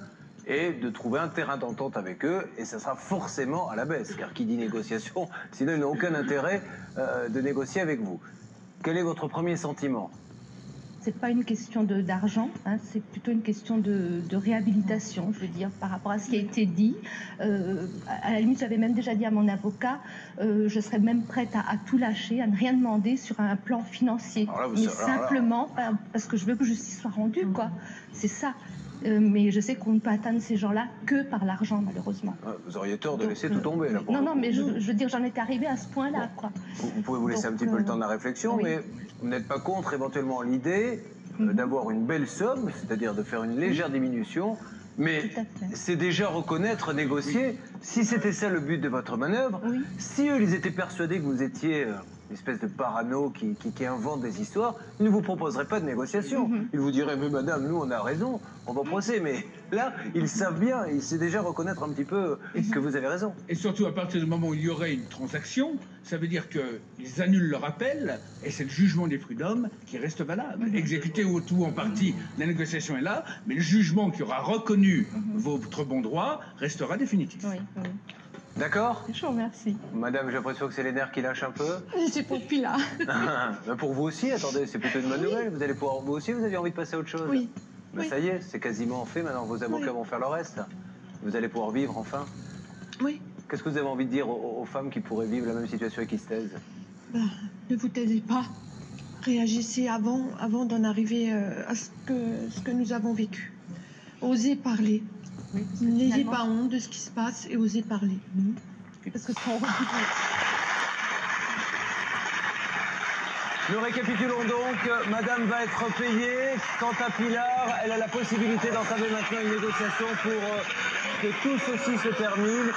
et de trouver un terrain d'entente avec eux, et ça sera forcément à la baisse, car qui dit négociation, sinon ils n'ont aucun intérêt de négocier avec vous. Quel est votre premier sentiment ? C'est pas une question d'argent, hein, c'est plutôt une question de réhabilitation, je veux dire, par rapport à ce qui a été dit. À la limite, j'avais même déjà dit à mon avocat, je serais même prête à tout lâcher, à ne rien demander sur un plan financier. Mais simplement parce que je veux que justice soit rendue, quoi. C'est ça. Mais je sais qu'on ne peut atteindre ces gens-là que par l'argent, malheureusement. Vous auriez tort de laisser tout tomber, là, pour Non, mais je veux dire, j'en étais arrivée à ce point-là, quoi. Vous pouvez vous laisser un petit peu le temps de la réflexion, oui. mais vous n'êtes pas contre éventuellement l'idée d'avoir une belle somme, c'est-à-dire de faire une légère diminution, mais c'est déjà reconnaître, négocier. Si c'était ça le but de votre manœuvre, si eux, ils étaient persuadés que vous étiez une espèce de parano qui invente des histoires, ils ne vous proposeraient pas de négociation. Ils vous diraient, mais madame, nous, on a raison, on va procès. Mais là, ils savent bien, ils savent déjà reconnaître un petit peu que vous avez raison. Et surtout, à partir du moment où il y aurait une transaction, ça veut dire qu'ils annulent leur appel, et c'est le jugement des prud'hommes qui reste valable. Exécuté ou tout en partie, la négociation est là, mais le jugement qui aura reconnu votre bon droit restera définitif. D'accord ? Je vous remercie. Madame, j'ai l'impression que c'est les nerfs qui lâchent un peu. C'est pour Pilar. Mais pour vous aussi, attendez, c'est plutôt une bonne nouvelle. Vous allez pouvoir, vous aussi, vous avez envie de passer à autre chose. Oui. Mais ça y est, c'est quasiment fait. Maintenant, vos avocats vont faire le reste. Vous allez pouvoir vivre enfin. Oui. Qu'est-ce que vous avez envie de dire aux femmes qui pourraient vivre la même situation et qui se taisent ? Ne vous taisez pas. Réagissez avant d'en arriver à ce que nous avons vécu. Osez parler. N'ayez pas honte de ce qui se passe et osez parler. Parce que quand Nous récapitulons donc, madame va être payée. Quant à Pilar, elle a la possibilité d'entamer maintenant une négociation pour que tout ceci se termine,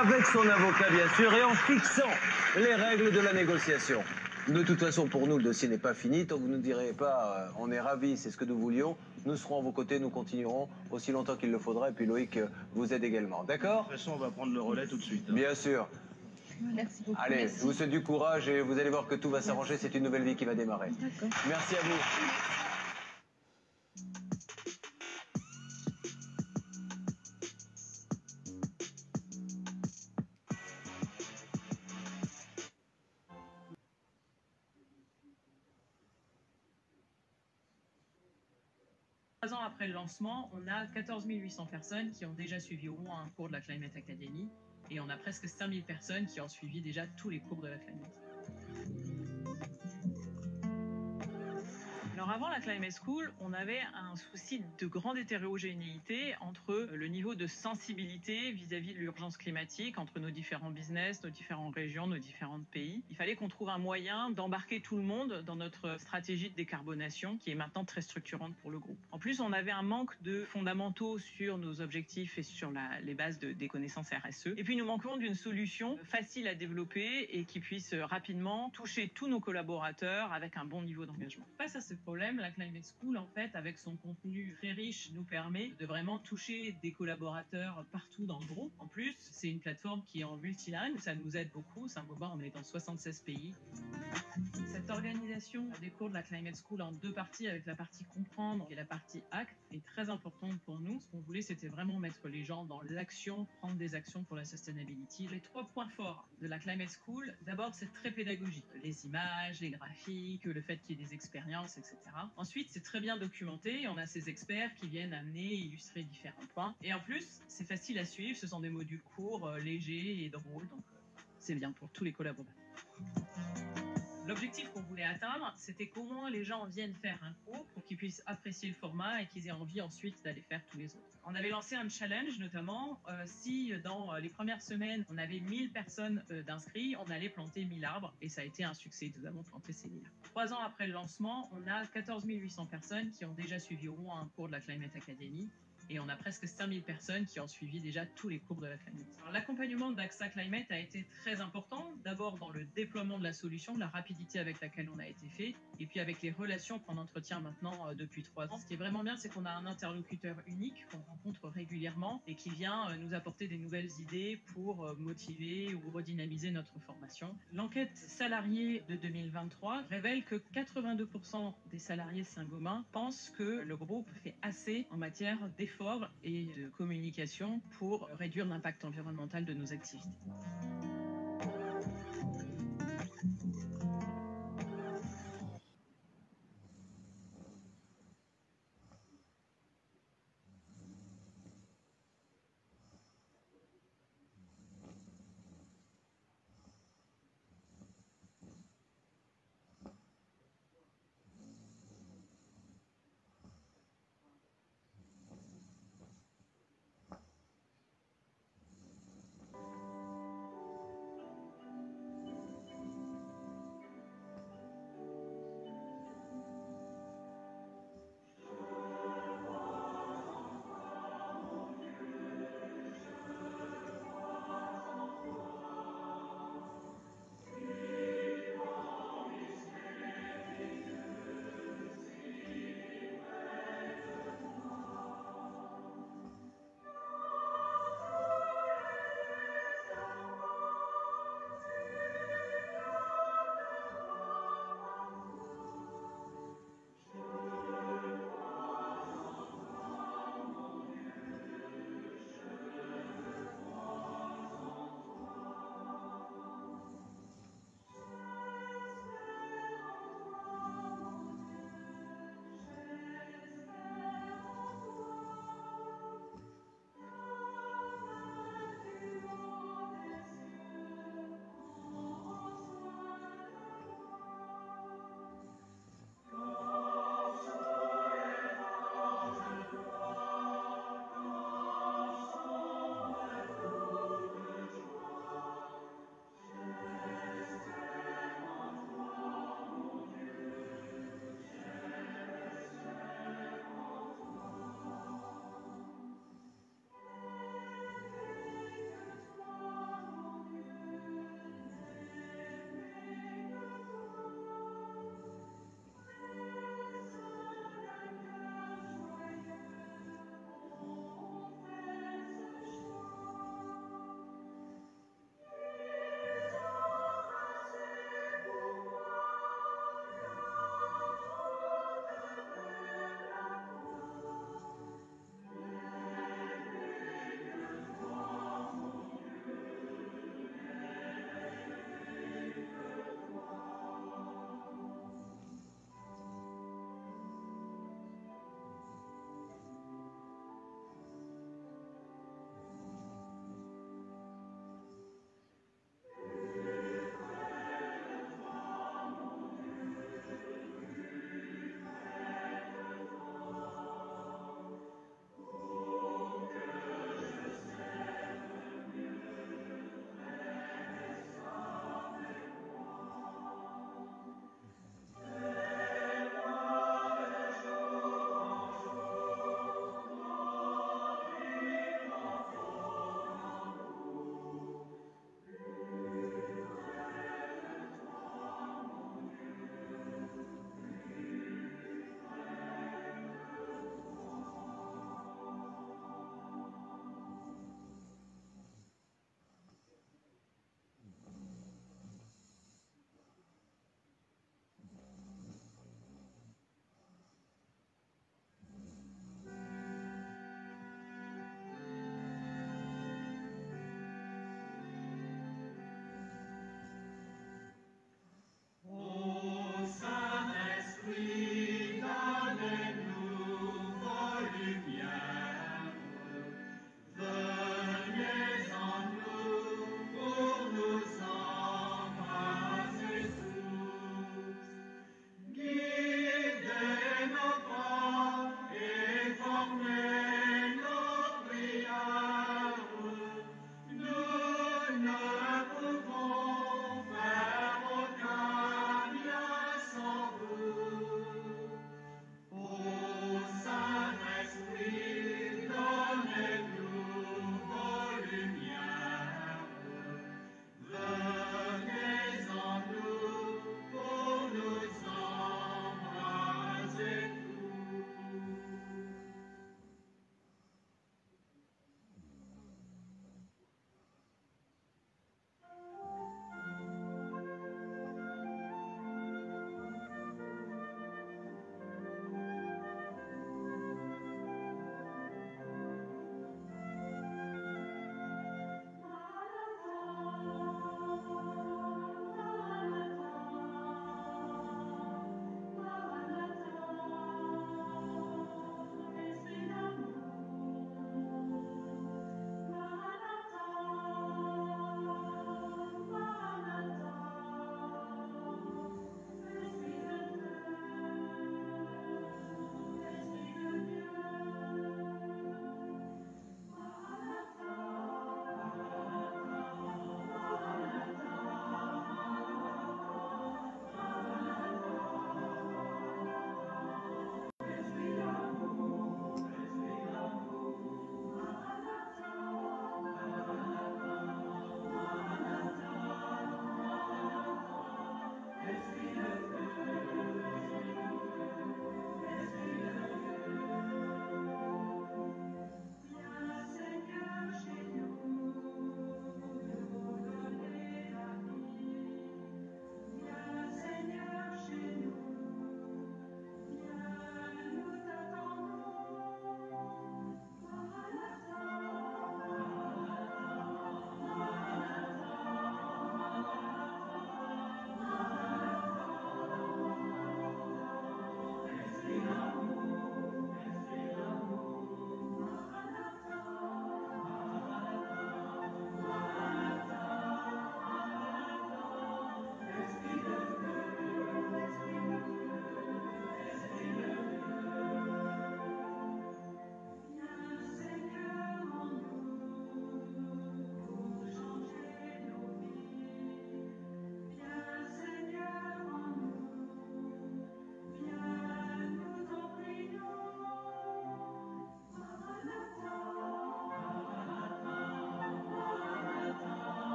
avec son avocat bien sûr, et en fixant les règles de la négociation. De toute façon, pour nous, le dossier n'est pas fini. Tant que vous ne nous direz pas, on est ravis, c'est ce que nous voulions, nous serons à vos côtés, nous continuerons aussi longtemps qu'il le faudra. Et puis Loïc vous aide également, d'accord ? De toute façon, on va prendre le relais tout de suite. Bien sûr. Merci beaucoup. Allez, je vous souhaite du courage et vous allez voir que tout va s'arranger. C'est une nouvelle vie qui va démarrer. Merci à vous. Trois ans après le lancement, on a 14 800 personnes qui ont déjà suivi au moins un cours de la Climate Academy et on a presque 5000 personnes qui ont suivi déjà tous les cours de la Climate. Alors avant la Climate School, on avait un souci de grande hétérogénéité entre le niveau de sensibilité vis-à-vis de l'urgence climatique, entre nos différents business, nos différentes régions, nos différents pays. Il fallait qu'on trouve un moyen d'embarquer tout le monde dans notre stratégie de décarbonation qui est maintenant très structurante pour le groupe. En plus, on avait un manque de fondamentaux sur nos objectifs et sur les bases des connaissances RSE. Et puis nous manquons d'une solution facile à développer et qui puisse rapidement toucher tous nos collaborateurs avec un bon niveau d'engagement. Face à ce problème, la Climate School, en fait, avec son contenu très riche, nous permet de vraiment toucher des collaborateurs partout dans le groupe. En plus, c'est une plateforme qui est en multilingue, ça nous aide beaucoup. Saint-Gobain, on est dans 76 pays. Cette organisation des cours de la Climate School en deux parties, avec la partie comprendre et la partie acte, est très importante pour nous. Ce qu'on voulait, c'était vraiment mettre les gens dans l'action, prendre des actions pour la sustainability. Les 3 points forts de la Climate School, d'abord, c'est très pédagogique. Les images, les graphiques, le fait qu'il y ait des expériences, etc. Ensuite, c'est très bien documenté. On a ces experts qui viennent amener, illustrer différents points. Et en plus, c'est facile à suivre. Ce sont des modules courts, légers et drôles. Donc, c'est bien pour tous les collaborateurs. L'objectif qu'on voulait atteindre, c'était qu'au moins les gens viennent faire un cours pour qu'ils puissent apprécier le format et qu'ils aient envie ensuite d'aller faire tous les autres. On avait lancé un challenge notamment, si dans les premières semaines on avait 1000 personnes d'inscrits, on allait planter 1000 arbres et ça a été un succès, nous avons planté ces 1000 arbres. 3 ans après le lancement, on a 14 800 personnes qui ont déjà suivi au moins un cours de la Climate Academy. Et on a presque 5000 personnes qui ont suivi déjà tous les cours de la Climate. L'accompagnement d'AXA Climate a été très important, d'abord dans le déploiement de la solution, la rapidité avec laquelle on a été fait, et puis avec les relations qu'on entretient maintenant depuis 3 ans. Ce qui est vraiment bien, c'est qu'on a un interlocuteur unique qu'on rencontre régulièrement et qui vient nous apporter des nouvelles idées pour motiver ou redynamiser notre formation. L'enquête salariée de 2023 révèle que 82% des salariés Saint-Gobain pensent que le groupe fait assez en matière d'efforts et de communication pour réduire l'impact environnemental de nos activités.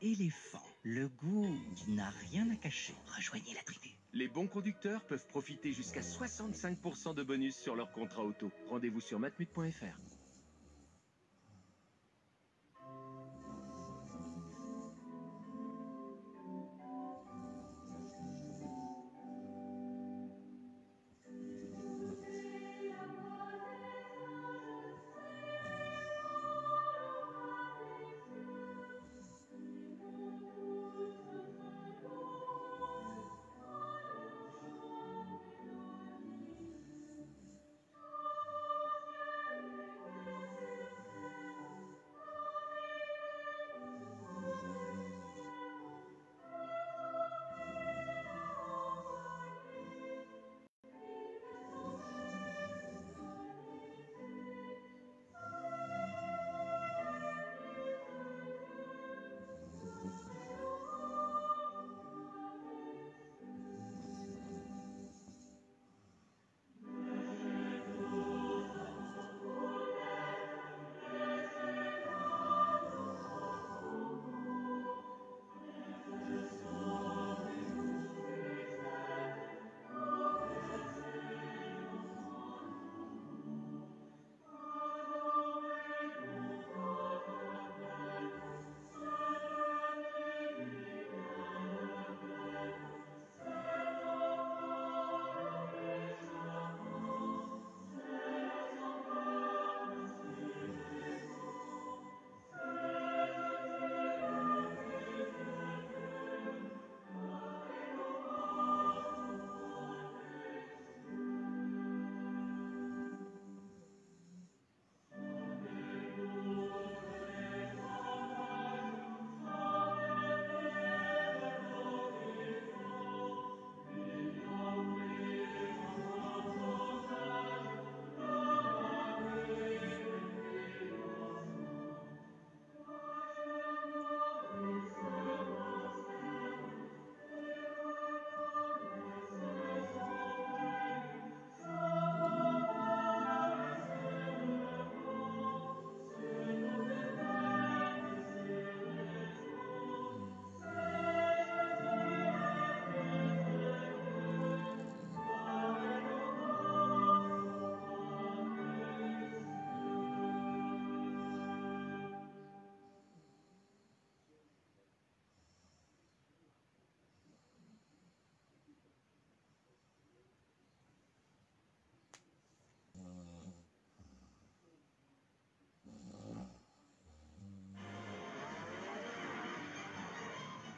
éléphant. Le goût n'a rien à cacher. Rejoignez la tribu. Les bons conducteurs peuvent profiter jusqu'à 65% de bonus sur leur contrat auto. Rendez-vous sur matmut.fr.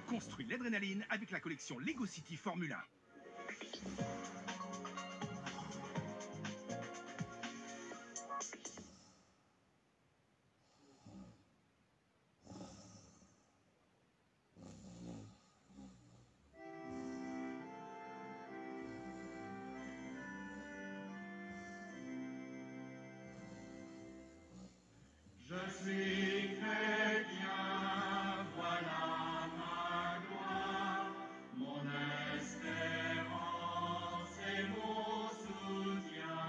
Construis l'adrénaline avec la collection Lego City Formule 1. Je suis chrétien, voilà ma gloire, mon espérance et mon soutien,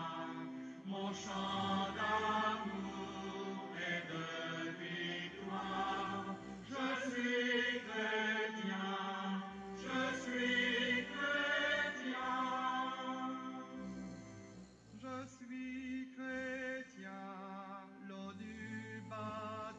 mon chant d'amour et de victoire. Je suis chrétien, je suis chrétien, je suis chrétien. L'eau du baptême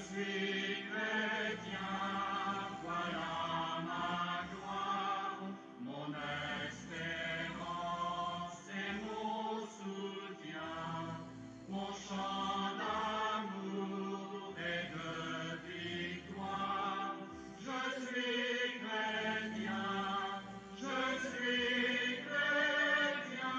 suis chrétien, voilà ma gloire, mon espérance et mon soutien, mon chant d'amour et de victoire. Je suis chrétien, je suis chrétien.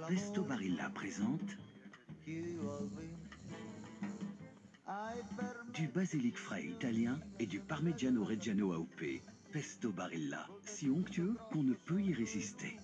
Pesto Barilla présente du basilic frais italien et du parmigiano reggiano AOP. Pesto Barilla, si onctueux qu'on ne peut y résister.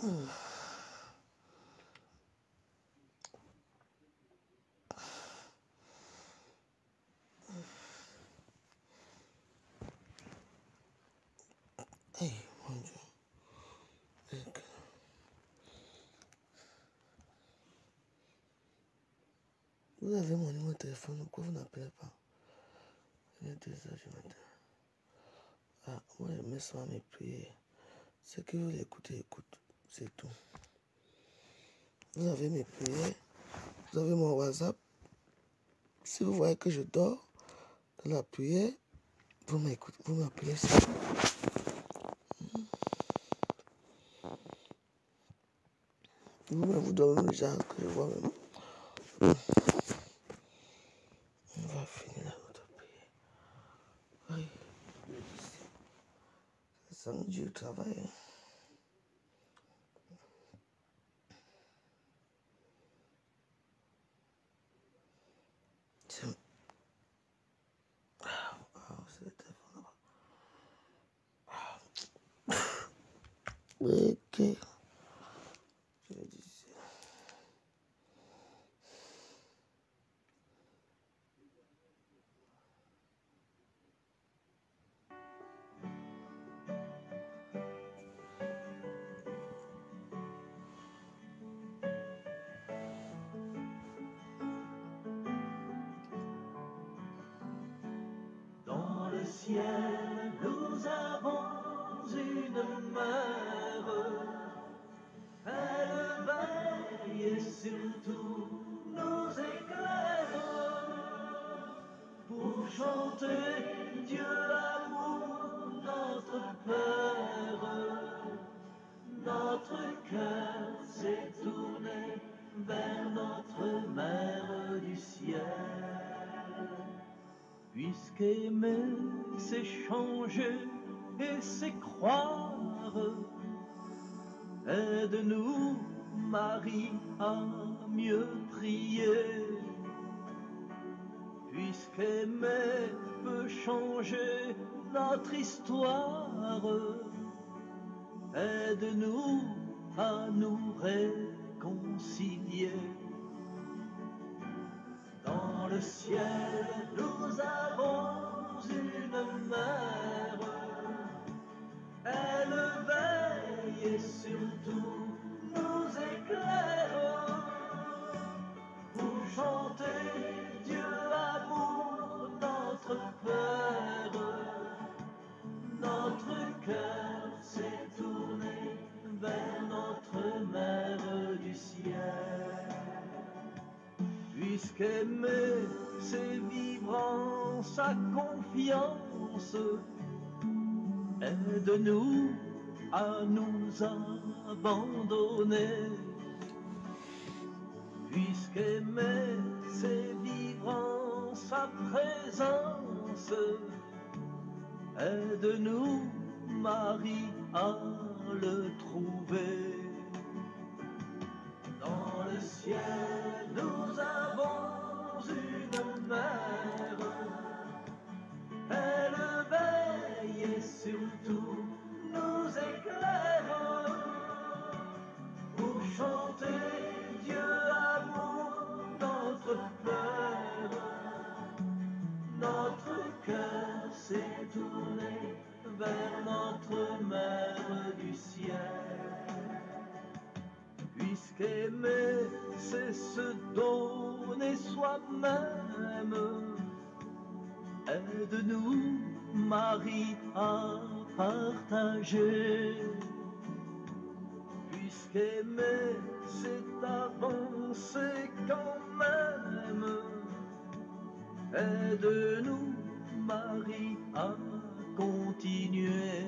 Hey, mon Dieu. Vous avez mon numéro de téléphone, pourquoi vous n'appelez pas? Il est 2h du matin. Ah, moi je mets ça à mes prières. Ce que vous voulez écouter, écoute. C'est tout. Vous avez mes prières. Vous avez mon WhatsApp. Si vous voyez que je dors dans la prière, vous m'écoutez, vous m'appelez ça. Vous dormez déjà que je vois même. On va finir notre prière. Oui. C'est ça, Dieu travaille. C'est le téléphone là-bas. Ok. Je disais. Dans le ciel, nous avons une mère. Elle veille et surtout nous éclaire pour chanter Dieu l'amour, notre Père. Notre cœur s'est tourné vers notre Mère du ciel. Puisqu'aimer, c'est changer et c'est croire, aide-nous, Marie, à mieux prier. Puisqu'aimer peut changer notre histoire, aide-nous à nous réconcilier. Dans le ciel, nous avons une mère. Elle veille et surtout nous éclaire pour chanter Dieu l'amour, notre Père. Notre cœur s'est tourné vers notre Mère du ciel. Puisqu'aimer, c'est vivre en sa confiance, aide-nous à nous abandonner. Puisqu'aimer, c'est vivre en sa présence, aide-nous, Marie, à le trouver. Dans le ciel, nous avons une mère. Elle veille et surtout nous éclaire pour chanter Dieu amour, notre Père. Notre cœur s'est tourné vers notre Mère du ciel. Puisqu'aimer, c'est se donner soi-même, aide-nous, Marie, à partager. Puisqu'aimer, c'est avancer quand même, aide-nous, Marie, à continuer.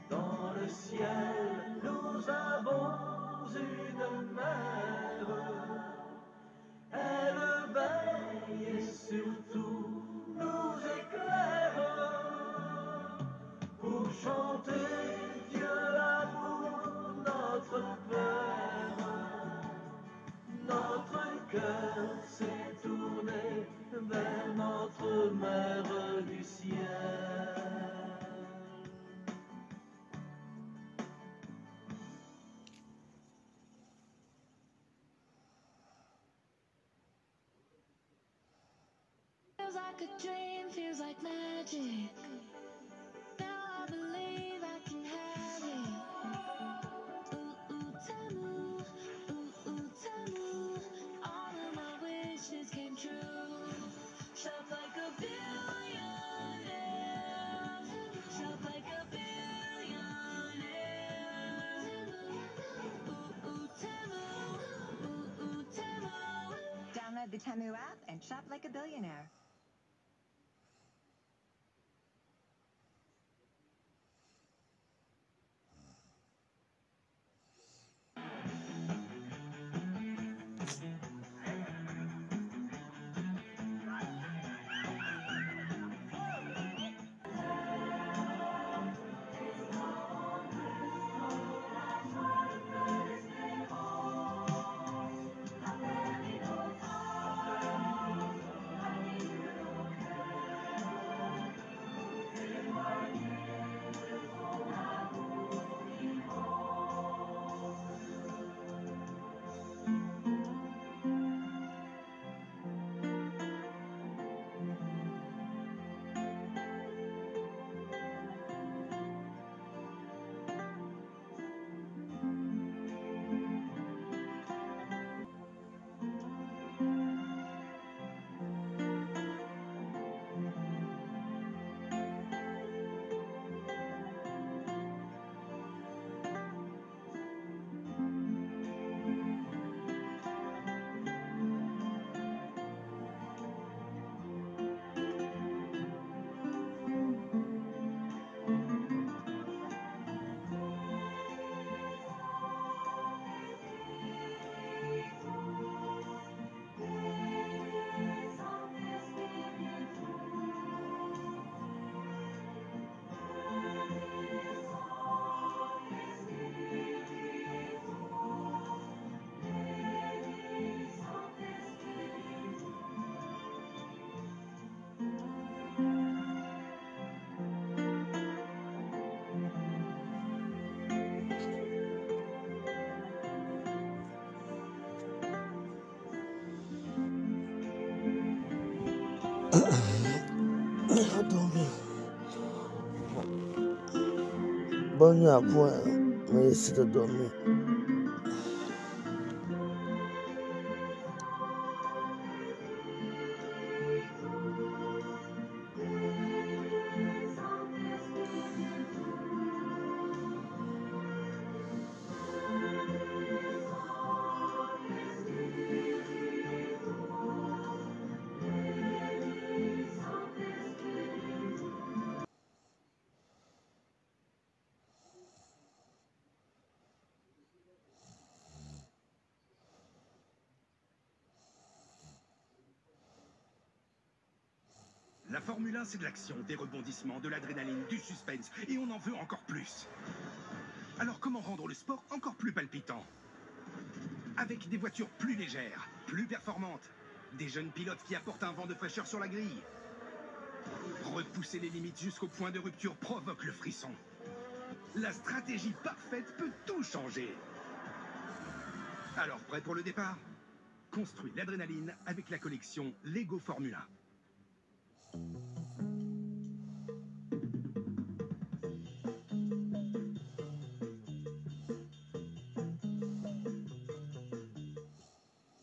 Dans le ciel, nous avons une mère. Elle veille et surtout nous éclaire pour chanter Dieu l'amour, notre Père. Notre cœur s'est tourné vers notre Mère du ciel. like a dream, feels like magic. Now I believe I can have it. Ooh, ooh, Tamu, ooh, ooh, Tamu. All of my wishes came true. Shop like a billionaire. Shop like a billionaire. Ooh, ooh, Tamu, ooh, ooh, Tamu. Download the Temu app and shop like a billionaire. Bonne nuit à point, merci de dormir. La Formule 1, c'est de l'action, des rebondissements, de l'adrénaline, du suspense, et on en veut encore plus. Alors comment rendre le sport encore plus palpitant? Avec des voitures plus légères, plus performantes, des jeunes pilotes qui apportent un vent de fraîcheur sur la grille. Repousser les limites jusqu'au point de rupture provoque le frisson. La stratégie parfaite peut tout changer. Alors, prêt pour le départ? Construis l'adrénaline avec la collection Lego Formule 1.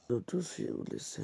De tout, si vous laissez.